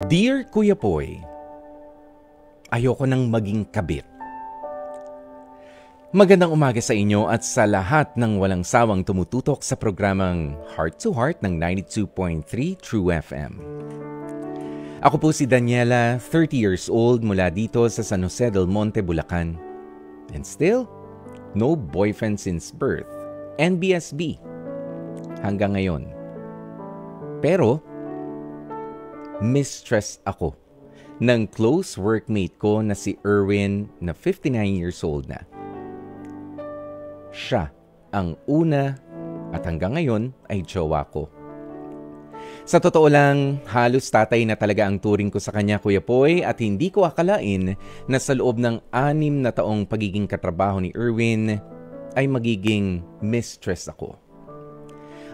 Dear Kuya Poy, ayoko nang maging kabit. Magandang umaga sa inyo at sa lahat ng walang sawang tumututok sa programang Heart to Heart ng 92.3 True FM. Ako po si Daniela, 30 years old mula dito sa San Jose del Monte, Bulacan. And still, no boyfriend since birth. NBSB. Hanggang ngayon. Pero, mistress ako ng close workmate ko na si Erwin na 59 years old na. Siya ang una at hanggang ngayon ay jowa ko. Sa totoo lang, halos tatay na talaga ang turing ko sa kanya, Kuya Poy, at hindi ko akalain na sa loob ng 6 na taong pagiging katrabaho ni Erwin ay magiging mistress ako.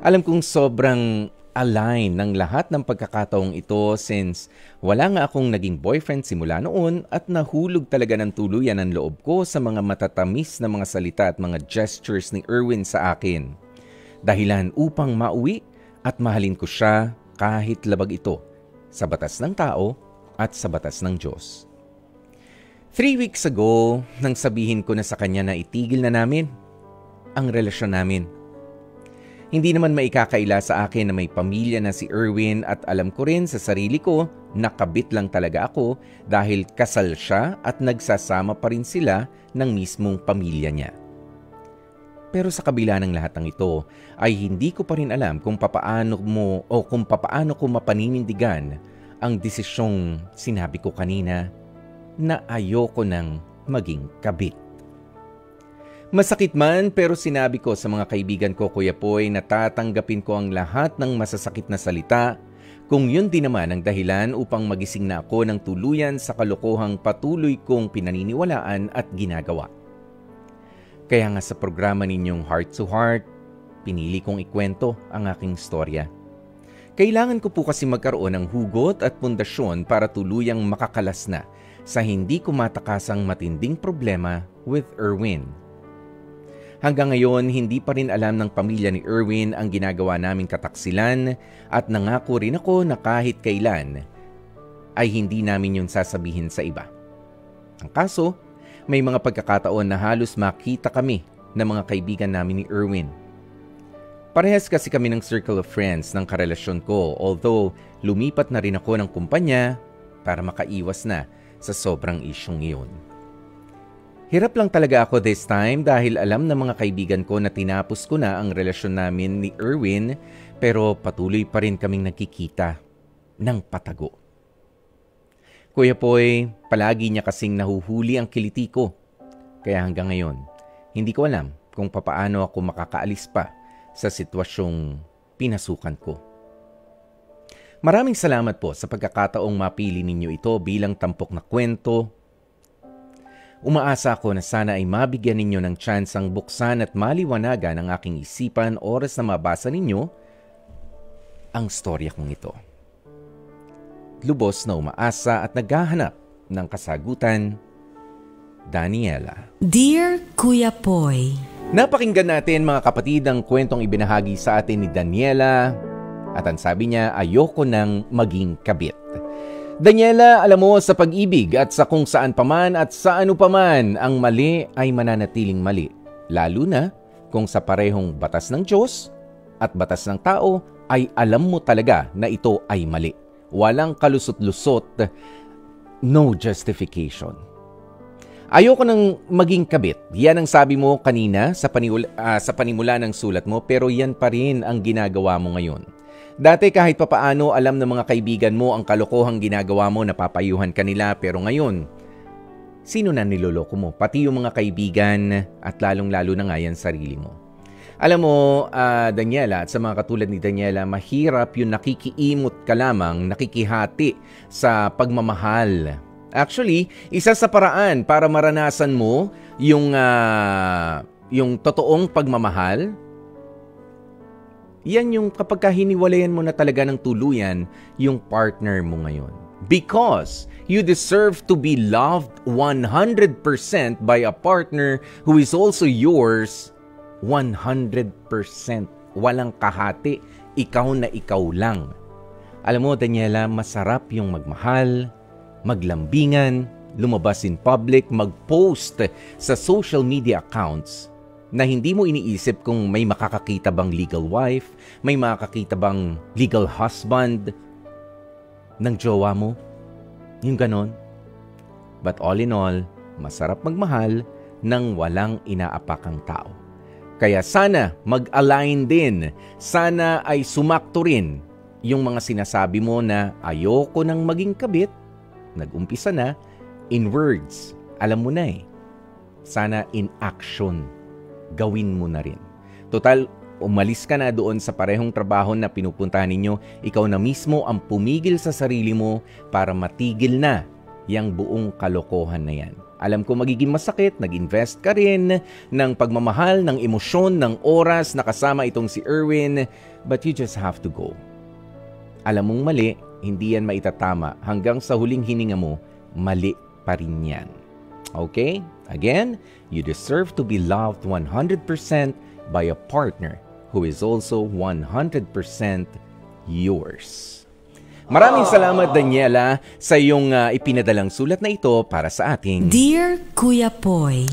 Alam kong sobrang align ng lahat ng pagkakataong ito since wala nga akong naging boyfriend simula noon at nahulog talaga ng tuluyan ang loob ko sa mga matatamis na mga salita at mga gestures ni Erwin sa akin. Dahilan upang mauwi at mahalin ko siya kahit labag ito sa batas ng tao at sa batas ng Diyos. 3 weeks ago, nang sabihin ko na sa kanya na itigil na namin ang relasyon namin. Hindi naman maikakaila sa akin na may pamilya na si Erwin at alam ko rin sa sarili ko na kabit lang talaga ako dahil kasal siya at nagsasama pa rin sila ng mismong pamilya niya. Pero sa kabila ng lahat ng ito ay hindi ko pa rin alam kung papaano ko mapaninindigan ang desisyong sinabi ko kanina na ayoko nang maging kabit. Masakit man pero sinabi ko sa mga kaibigan ko, Kuya Poy, na tatanggapin ko ang lahat ng masasakit na salita kung yun din naman ang dahilan upang magising na ako ng tuluyan sa kalokohang patuloy kong pinaniniwalaan at ginagawa. Kaya nga sa programa ninyong Heart to Heart, pinili kong ikwento ang aking storya. Kailangan ko po kasi magkaroon ng hugot at pundasyon para tuluyang makakalas na sa hindi ko matakasang matinding problema with Erwin. Hanggang ngayon, hindi pa rin alam ng pamilya ni Erwin ang ginagawa naming kataksilan at nangako rin ako na kahit kailan ay hindi namin yun sasabihin sa iba. Ang kaso, may mga pagkakataon na halos makita kami ng mga kaibigan namin ni Erwin. Parehas kasi kami ng circle of friends ng karelasyon ko, although lumipat na rin ako ng kumpanya para makaiwas na sa sobrang isyong iyon. Hirap lang talaga ako this time dahil alam ng mga kaibigan ko na tinapos ko na ang relasyon namin ni Erwin pero patuloy pa rin kaming nakikita ng patago. Kuya Poy, palagi niya kasing nahuhuli ang kiliti ko. Kaya hanggang ngayon, hindi ko alam kung papaano ako makakaalis pa sa sitwasyong pinasukan ko. Maraming salamat po sa pagkakataong mapili ninyo ito bilang tampok na kwento. Umaasa ako na sana ay mabigyan ninyo ng tsansang buksan at maliwanagan ang aking isipan oras na mabasa ninyo ang storya kong ito. Lubos na umaasa at naghahanap ng kasagutan, Daniela. Dear Kuya Poy, Napakinggan natin mga kapatid ang kwentong ibinahagi sa atin ni Daniela at ang sabi niya, ayoko nang maging kabit. Daniela, alam mo, sa pag-ibig at sa kung saan paman at sa ano paman, ang mali ay mananatiling mali. Lalo na kung sa parehong batas ng Diyos at batas ng tao ay alam mo talaga na ito ay mali. Walang kalusot-lusot, no justification. Ayoko nang maging kabit. Yan ang sabi mo kanina sa panimula ng sulat mo, pero yan pa rin ang ginagawa mo ngayon. Dati kahit papaano alam ng mga kaibigan mo ang kalokohang ginagawa mo, napapayuhan kanila, pero ngayon, sino na niloloko mo? Pati yung mga kaibigan at lalong-lalo na nga yan sarili mo. Alam mo, Daniela, at sa mga katulad ni Daniela, mahirap yung nakikiimot ka lamang, nakikihati sa pagmamahal. Actually, isa sa paraan para maranasan mo yung totoong pagmamahal, yan yung kapag hiniwalayan mo na talaga ng tuluyan yung partner mo ngayon. Because you deserve to be loved 100% by a partner who is also yours 100%. Walang kahati, ikaw na ikaw lang. Alam mo, Daniela, masarap yung magmahal, maglambingan, lumabas in public, mag-post sa social media accounts na hindi mo iniisip kung may makakakita bang legal wife, may makakakita bang legal husband ng jowa mo. Yung ganon. But all in all, masarap magmahal ng walang inaapakang tao. Kaya sana mag-align din, sana ay sumakto rin yung mga sinasabi mo na ayoko nang maging kabit, nag-umpisa na, in words, alam mo na eh. Sana in action, gawin mo na rin. Total, umalis ka na doon sa parehong trabaho na pinupuntahan ninyo, ikaw na mismo ang pumigil sa sarili mo para matigil na yang buong kalokohan na yan. Alam ko magiging masakit, nag-invest ka rin ng pagmamahal, ng emosyon, ng oras na kasama itong si Erwin, but you just have to go. Alam mong mali, hindi yan maitatama. Hanggang sa huling hininga mo, mali pa rin yan. Okay? Again, you deserve to be loved 100% by a partner who is also 100% yours. Maraming salamat, Daniela, sa iyong ipinadalang sulat na ito para sa ating Dear Kuya Poy,